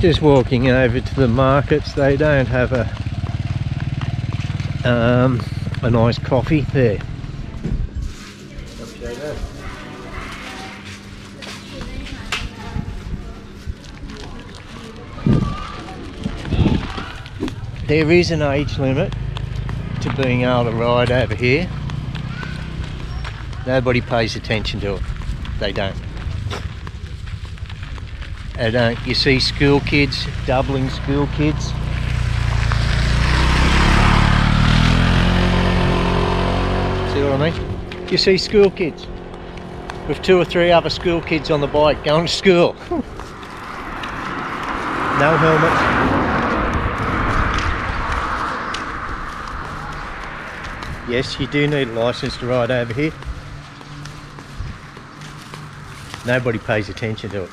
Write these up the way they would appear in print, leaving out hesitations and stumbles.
Just walking over to the markets. They don't have a nice coffee there. There is an age limit to being able to ride over here. Nobody pays attention to it. They don't. They don't. You see school kids, doubling school kids. See what I mean? You see school kids with 2 or 3 other school kids on the bike going to school. No helmets. Yes, you do need a licence to ride over here. Nobody pays attention to it.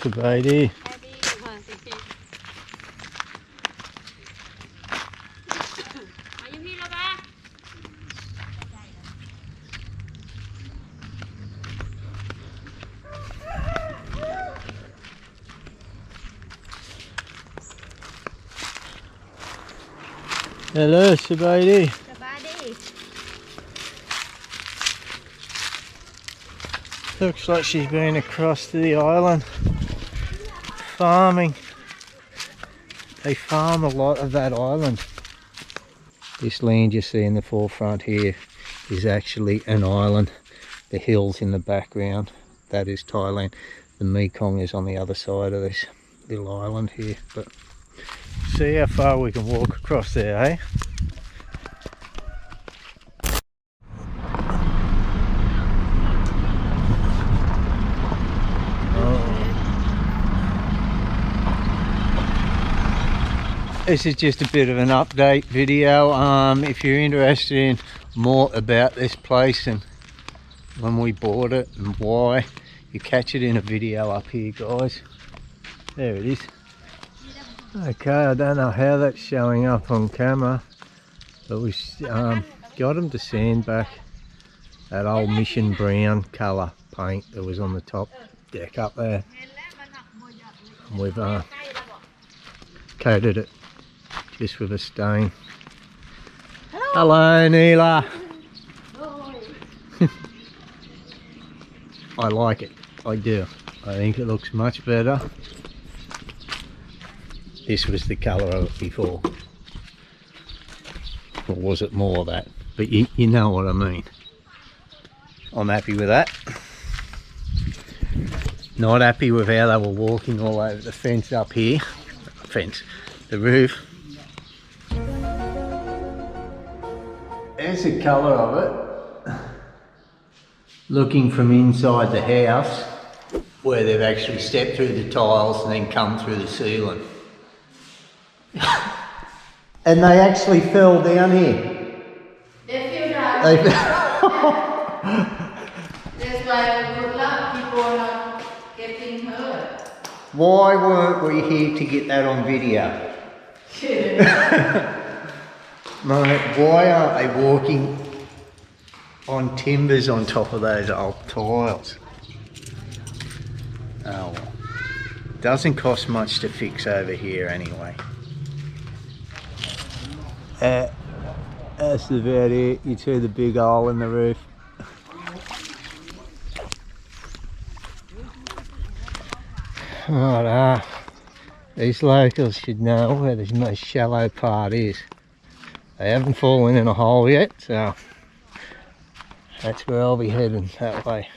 Goodbye. Hello, Sabaidi. Looks like she's been across to the island farming. They farm a lot of that island. This land you see in the forefront here is actually an island. The hills in the background, that is Thailand. The Mekong is on the other side of this little island here. But see how far we can walk across there, eh? This is just a bit of an update video. If you're interested in more about this place and when we bought it and why, you catch it in a video up here, guys. There it is. Okay, I don't know how that's showing up on camera, but we got them to sand back that old Mission Brown colour paint that was on the top deck up there. And we've coated it just with a stain. Hello, Neela. I like it. I do. I think it looks much better. This was the colour of it before. Or was it more of that? But you know what I mean. I'm happy with that. Not happy with how they were walking all over the fence up here. The roof. There's the colour of it. Looking from inside the house, where they've actually stepped through the tiles and then come through the ceiling. And they actually fell down here. They fell down. That's why good luck, people are not getting hurt. Why weren't we here to get that on video? Mate, why aren't they walking on timbers on top of those old tiles? Oh well. Doesn't cost much to fix over here anyway. That's about it. You see the big hole in the roof. Right, these locals should know where the most shallow part is. They haven't fallen in a hole yet, so that's where I'll be heading, that way.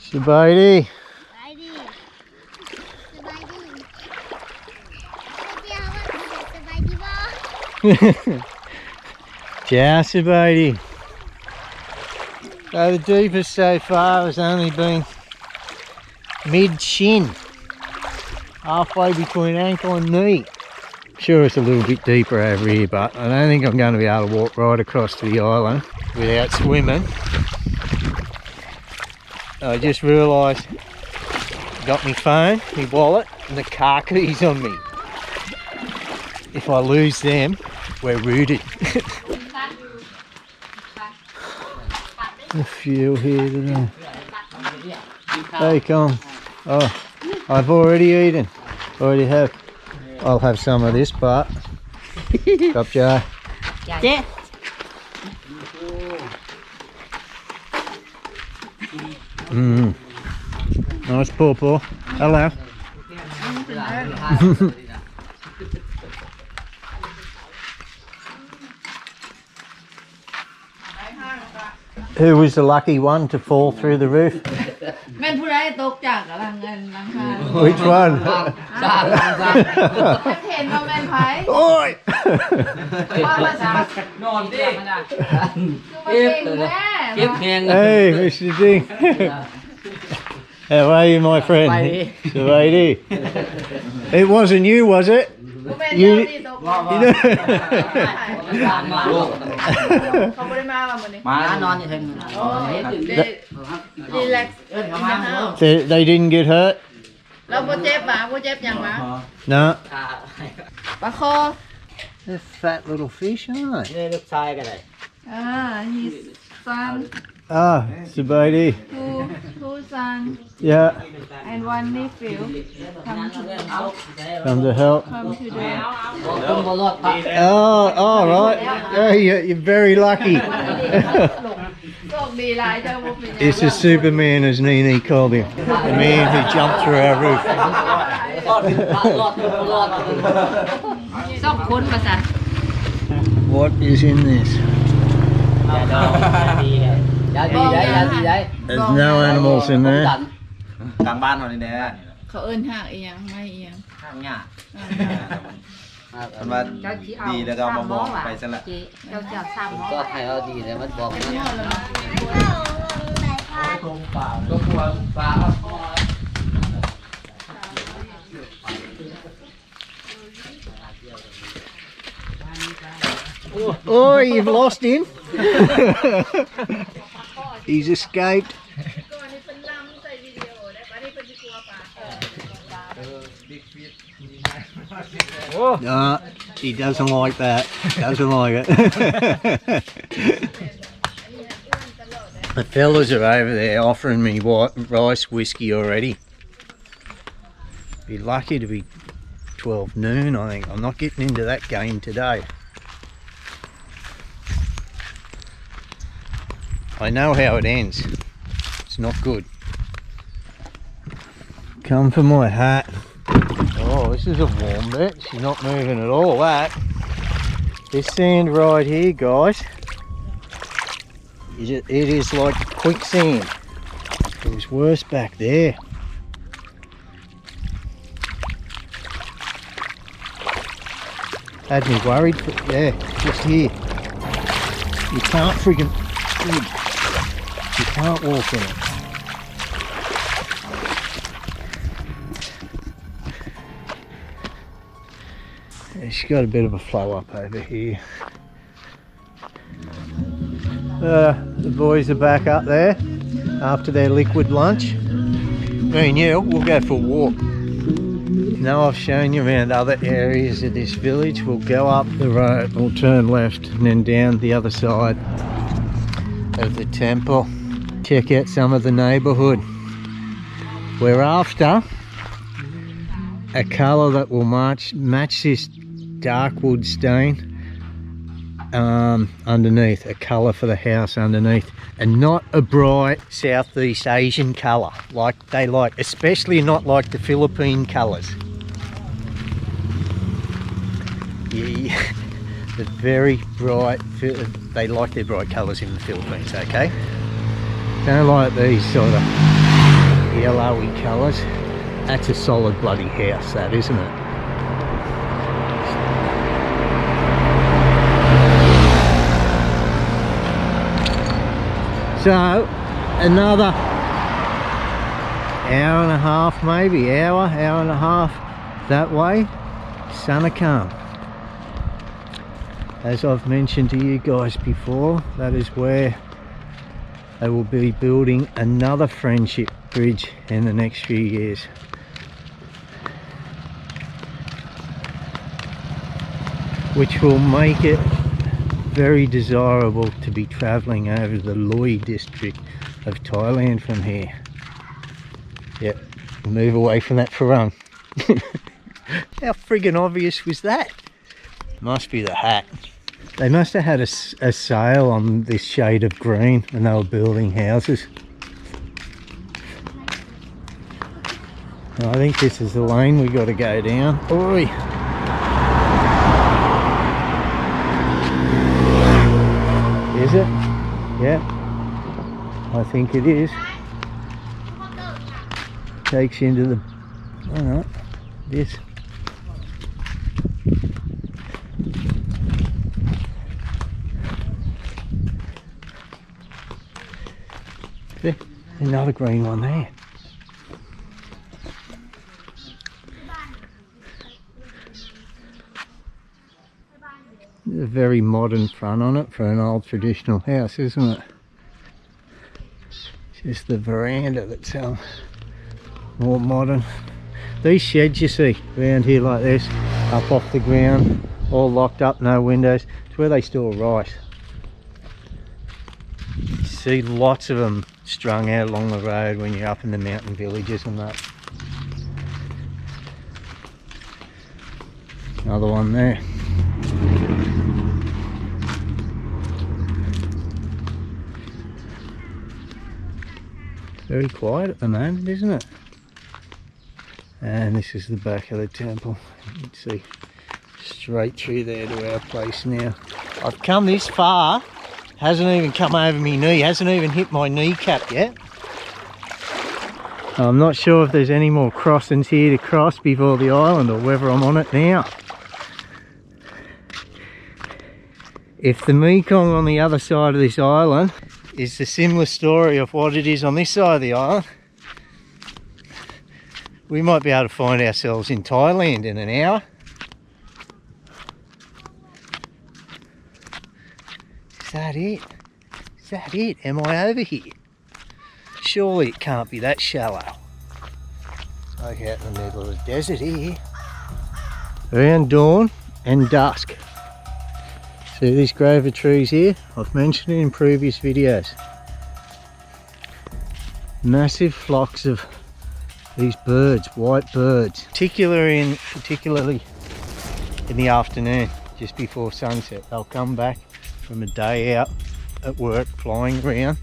Sabaidi. Ciao, Sabaidi. So the deepest so far has only been mid-shin, halfway between ankle and knee. Sure, it's a little bit deeper over here, but I don't think I'm going to be able to walk right across to the island without swimming. I just realised I got my phone, my wallet and the car keys on me. If I lose them, we're rooted. A few here today. Hey, come. Oh, I've already eaten. Already have. I'll have some of this, but Cop Joe. Yeah. Nice pawpaw. Hello. Who was the lucky one to fall through the roof? Which one? Oi! Hey, Mr. Ding. How are you, my friend? Sabaidi. It wasn't you, was it? You they didn't get hurt? No. They're fat little fish, aren't they? His son, Ah, Sabaidi. two sons, Yeah, and one nephew come to help. come to help. Come to the Oh, right. Yeah, you're very lucky. It's a Superman, as Neenee called him. The man who jumped through our roof. What is in this? There's no animals in there. กลางบ้านเรานี่แหละ เขาเอิ้นหากอีหยังไม่อีหยัง ข้างหน้ามันว่าดีแล้วก็เอามามองไปซะละ ก็ไทยเอาดีเลยมันบอกนะ Oh, you've lost him. He's escaped. No, he doesn't like that. Doesn't like it. The fellas are over there offering me rice whiskey already. Be lucky to be 12 noon, I think. I'm not getting into that game today. I know how it ends. It's not good. Come for my hat. Oh, this is a warm bit. She's not moving at all, that. This sand right here, guys, it is like quicksand. It was worse back there. Had me worried, but yeah, just here. You can't friggin', you can't walk in it. She's got a bit of a flow up over here. The boys are back up there after their liquid lunch. Me and you, we'll go for a walk. Now I've shown you around other areas of this village. We'll go up the road, we'll turn left and then down the other side of the temple. Check out some of the neighbourhood. We're after a colour that will match this dark wood stain underneath, a colour for the house underneath, and not a bright Southeast Asian colour like they like, especially not like the Philippine colours. Yeah, the very bright, they like their bright colours in the Philippines, okay? Don't like these sort of yellowy colours. That's a solid bloody house, that, isn't it? So, another hour and a half, maybe, hour and a half that way, Sanakam. As I've mentioned to you guys before, that is where they will be building another friendship bridge in the next few years. Which will make it very desirable to be travelling over the Loei district of Thailand from here. Yep, move away from that Farang. How friggin' obvious was that? Must be the hat. They must have had a sale on this shade of green when they were building houses. I think this is the lane we got to go down. Oi! Is it? Yeah, I think it is. Takes you into the, I don't know, this. See, another green one there. A very modern front on it for an old traditional house, isn't it? Just the veranda that's more modern. These sheds you see around here like this, up off the ground, all locked up, no windows. It's where they store rice. You see lots of them strung out along the road when you're up in the mountain villages and that. Another one there. Very quiet at the moment, isn't it? And this is the back of the temple. You can see straight through there to our place now. I've come this far, hasn't even come over my knee, hasn't even hit my kneecap yet. I'm not sure if there's any more crossings here to cross before the island or whether I'm on it now. If the Mekong on the other side of this island is the similar story of what it is on this side of the island, we might be able to find ourselves in Thailand in an hour. Is that it? Is that it? Am I over here? Surely it can't be that shallow. Like out in the middle of the desert here. Around dawn and dusk. See these grove of trees here? I've mentioned it in previous videos. Massive flocks of these birds, white birds, particularly in the afternoon, just before sunset. They'll come back from a day out at work, flying around,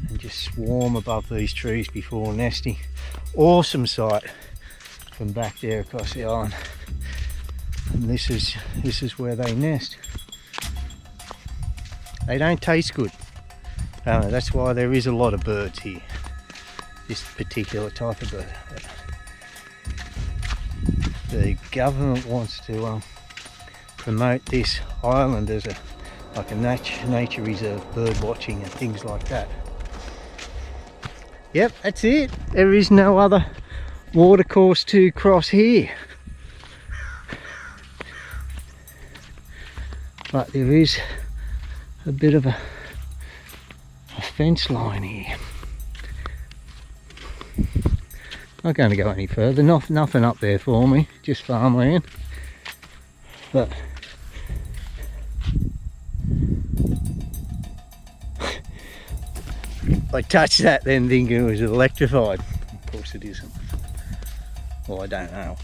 and just swarm above these trees before nesting. Awesome sight from back there across the island. And this is where they nest. They don't taste good. That's why there is a lot of birds here. This particular type of bird. The government wants to promote this island as like a nature reserve, bird watching and things like that. Yep, that's it. There is no other watercourse to cross here. But there is a bit of a fence line here. Not going to go any further, nothing up there for me, just farmland. But I touched that then thinking it was electrified. Of course it isn't. Well, I don't know.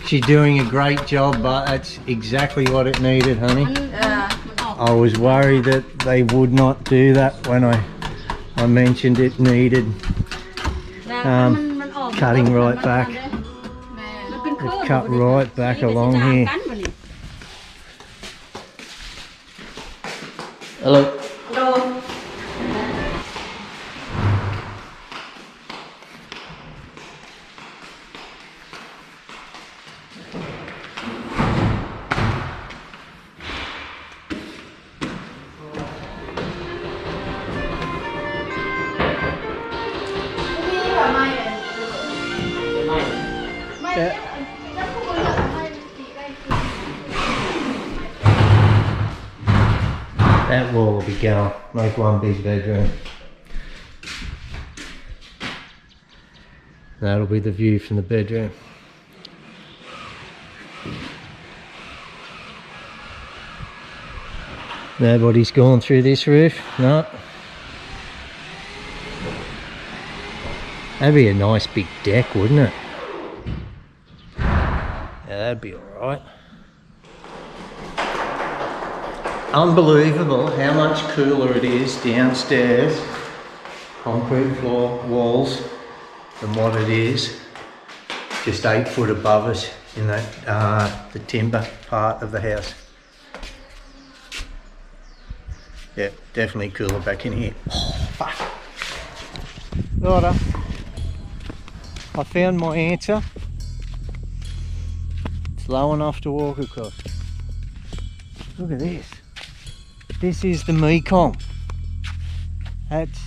She's doing a great job, but that's exactly what it needed, honey. I was worried that they would not do that when I mentioned it needed cutting right back. It cut right back along here. Hello. that wall will be gone. Make one big bedroom. That'll be the view from the bedroom. Nobody's gone through this roof, no. That'd be a nice big deck, wouldn't it? Yeah, that'd be alright. Unbelievable how much cooler it is downstairs, concrete floor walls, than what it is just 8 foot above us in that the timber part of the house. Yeah, definitely cooler back in here. Oh, fuck. Righto. I found my answer. It's low enough to walk across. Look at this. This is the Mekong. That's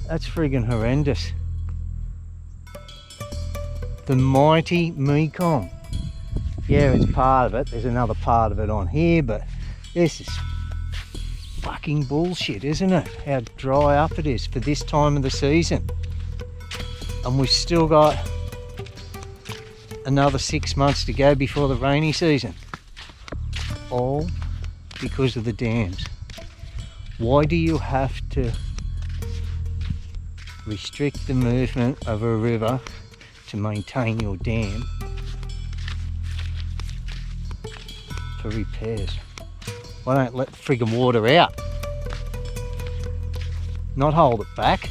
friggin' horrendous. The mighty Mekong. Yeah, it's part of it. There's another part of it on here, but this is fucking bullshit, isn't it? How dry up it is for this time of the season. And we've still got another 6 months to go before the rainy season. All because of the dams. Why do you have to restrict the movement of a river to maintain your dam for repairs? Why don't let the friggin' water out? Not hold it back.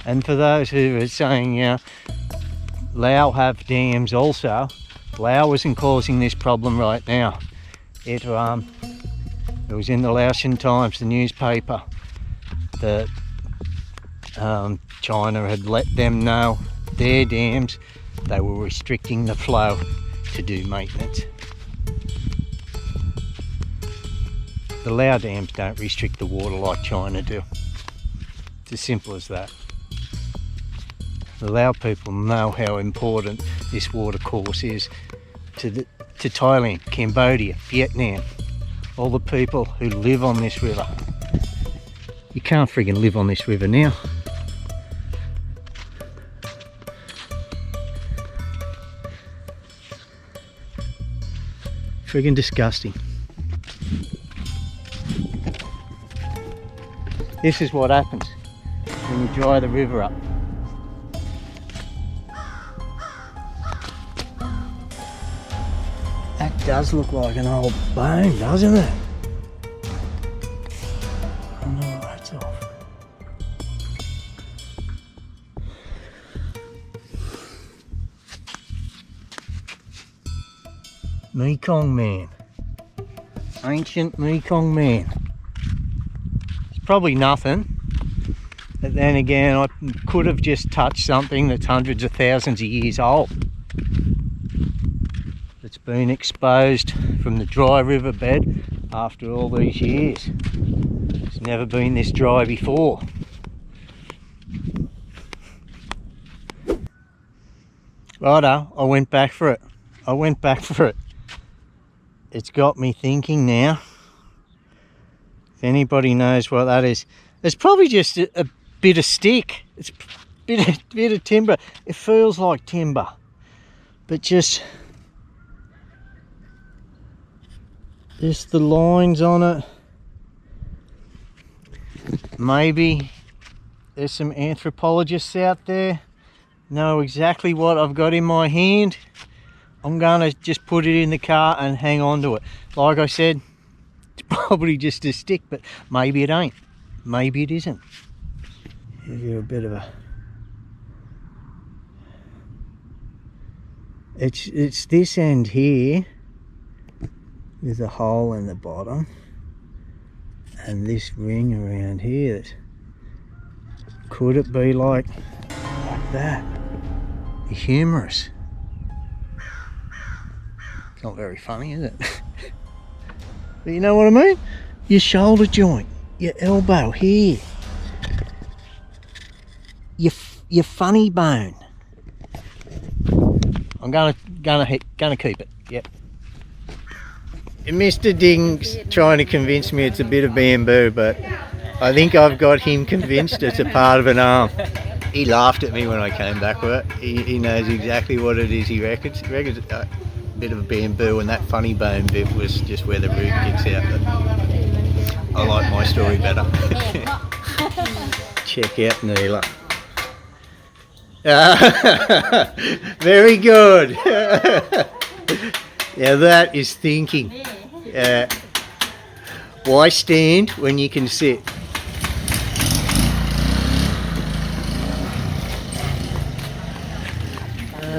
And for those who are saying, yeah, Laos have dams also, Laos isn't causing this problem right now. It was in the Laotian Times, the newspaper, that China had let them know their dams, they were restricting the flow to do maintenance. The Lao dams don't restrict the water like China do. It's as simple as that. The Lao people know how important this water course is to Thailand, Cambodia, Vietnam, all the people who live on this river. You can't friggin' live on this river now. Friggin' disgusting. This is what happens when you dry the river up. That does look like an old bone, doesn't it? Oh no, that's off. Mekong man. Ancient Mekong man. It's probably nothing. But then again, I could have just touched something that's hundreds of thousands of years old. It's been exposed from the dry riverbed after all these years. It's never been this dry before. Righto, I went back for it. It's got me thinking now. If anybody knows what that is, it's probably just a bit of stick. It's a bit of timber. It feels like timber, but just the lines on it. Maybe there's some anthropologists out there know exactly what I've got in my hand. I'm gonna just put it in the car and hang on to it. Like I said, it's probably just a stick, but maybe it ain't. Maybe it isn't. Give you a bit of a... It's this end here. There's a hole in the bottom, and this ring around here. Could it be like that? The humerus. It's not very funny, is it? But you know what I mean? Your shoulder joint, your elbow here. your funny bone. I'm gonna keep it. Yep. Mr. Ding's trying to convince me it's a bit of bamboo, but I think I've got him convinced it's a part of an arm. He laughed at me when I came back with it. He knows exactly what it is. He reckons it's a bit of a bamboo, and that funny bone bit was just where the root kicks out. But I like my story better. Check out Neela. Very good. Now that is thinking. Why stand when you can sit?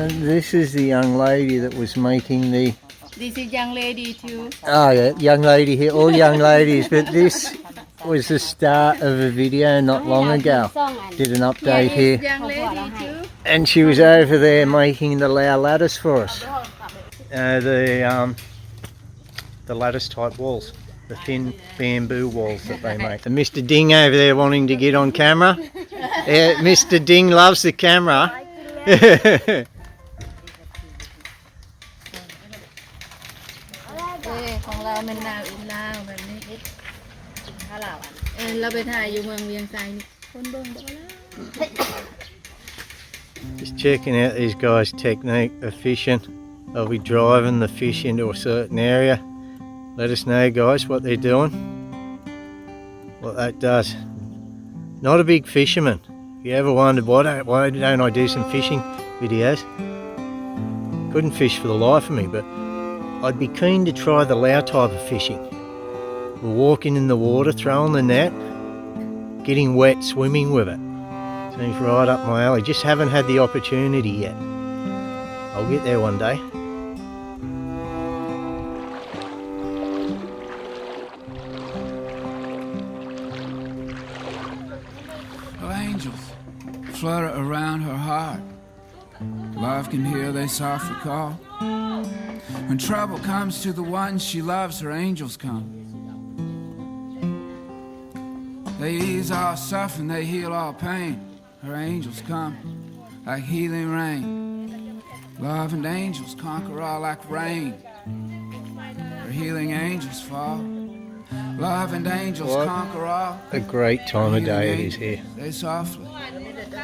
This is the young lady that was making the... This is young lady too. Oh yeah, young lady here, all young ladies, but this was the start of a video not long ago. Did an update here. Young lady too. And she was over there making the Lao lattice for us. The lattice type walls, the thin bamboo walls that they make. And Mr. Ding over there wanting to get on camera. Mr. Ding loves the camera. ของเราเป็นลาวอินลาวแบบนี้เราไปถ่ายอยู่เมืองเวียงไซนี่คนเบิ่งบ่แล้ว Just checking out these guys' technique of fishing. They'll be driving the fish into a certain area. Let us know, guys, what they're doing, what that does. Not a big fisherman. If you ever wondered why don't I do some fishing videos? Couldn't fish for the life of me, but I'd be keen to try the Lao type of fishing. We're walking in the water, throwing the net, getting wet, swimming with it. Seems right up my alley. Just haven't had the opportunity yet. I'll get there one day. Oh, angels flutter around her heart. Love can hear they softly call. When trouble comes to the ones she loves, her angels come. They ease all suffering, they heal all pain. Her angels come like healing rain. Love and angels conquer all like rain. Her healing angels fall. Love and angels conquer all. A great time of day it is here. They softly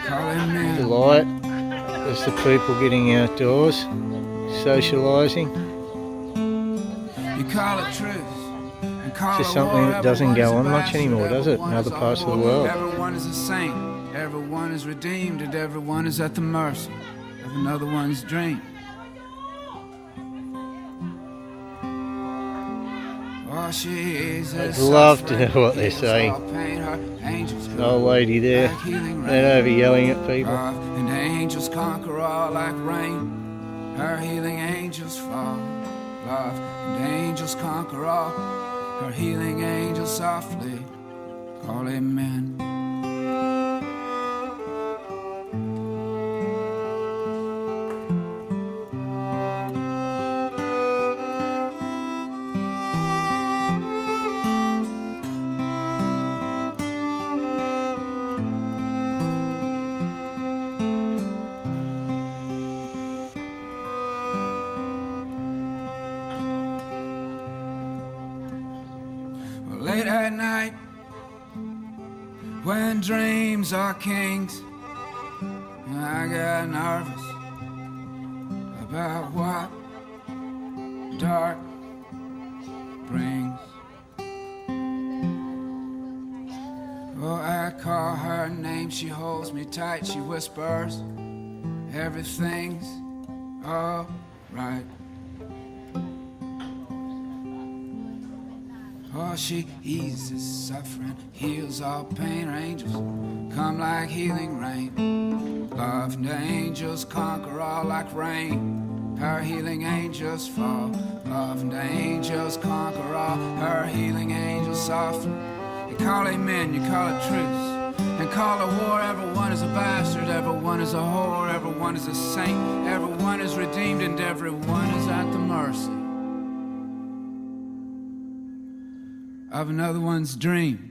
call him in. The light, there's the people getting outdoors, socialising. You call it truth. It's just something that doesn't go on much anymore, does it, in other parts of the world? Everyone is a saint, everyone is redeemed, and everyone is at the mercy of another one's dream. Oh, she is I'd love to know what they're saying. The old lady there, they're over yelling at people. And angels conquer all like rain. Her healing angels fall. Love and angels conquer all. Her healing angels softly call amen. Late at night, when dreams are kings, I got nervous about what dark brings. Oh, I call her name, she holds me tight, she whispers, everything's all right. Oh, she eases suffering, heals all pain. Her angels come like healing rain. Love and angels conquer all like rain. Her healing angels fall. Love and angels conquer all. Her healing angels softly. You call amen, you call it truth. And call a war, everyone is a bastard, everyone is a whore, everyone is a saint, everyone is redeemed, and everyone is at the mercy of another one's dream.